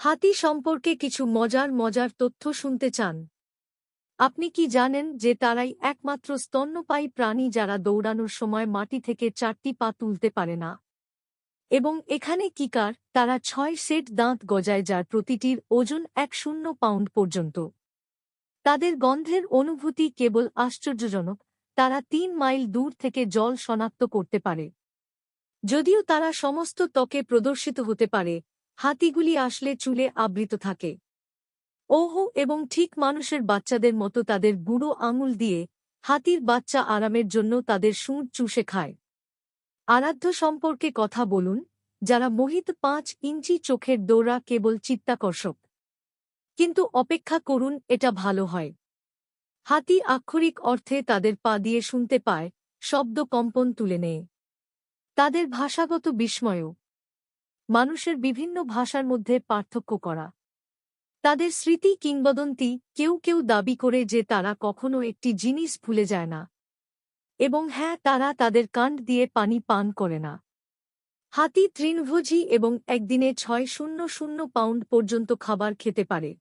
হাতি সম্পর্কে কিছু মজার মজার তথ্য শুনতে চান? আপনি কি জানেন যে তারাই একমাত্র স্তন্যপায়ী প্রাণী যারা দৌড়ানোর সময় মাটি থেকে 4টি পা তুলতে পারে না? এবং এখানে কিকার, তারা 6 সেট দাঁত গজায় যার প্রতিটির ওজন 100 পাউন্ড পর্যন্ত। তাদের গন্ধের অনুভূতি কেবল আশ্চর্যজনক, তারা 3 মাইল দূর থেকে জল শনাক্ত করতে পারে। যদিও তারা সমস্ত ত্বকে প্রদর্শিত হতে পারে, হাতিগুলি আসলে চুলে আবৃত থাকে। ওহো, এবং ঠিক মানুষের বাচ্চাদের মতো তাদের বুড়ো আঙুল দিয়ে হাতির বাচ্চা আরামের জন্য তাদের সুঁড় চুষে খায়। আরাধ্য সম্পর্কে কথা বলুন, যারা মোহিত 5 ইঞ্চি চোখের দৌড়া কেবল চিত্তাকর্ষক। কিন্তু অপেক্ষা করুন, এটা ভালো হয়। হাতি আক্ষরিক অর্থে তাদের পা দিয়ে শুনতে পায়, শব্দ কম্পন তুলে নেয়। তাদের ভাষাগত বিস্ময়ও মানুষের বিভিন্ন ভাষার মধ্যে পার্থক্য করা। তাদের স্মৃতি কিংবদন্তি, কেউ কেউ দাবি করে যে তারা কখনো একটি জিনিস ভুলে যায় না। এবং হ্যাঁ, তারা তাদের কাণ্ড দিয়ে পানি পান করে না। হাতি তৃণভোজী এবং একদিনে 600 পাউন্ড পর্যন্ত খাবার খেতে পারে।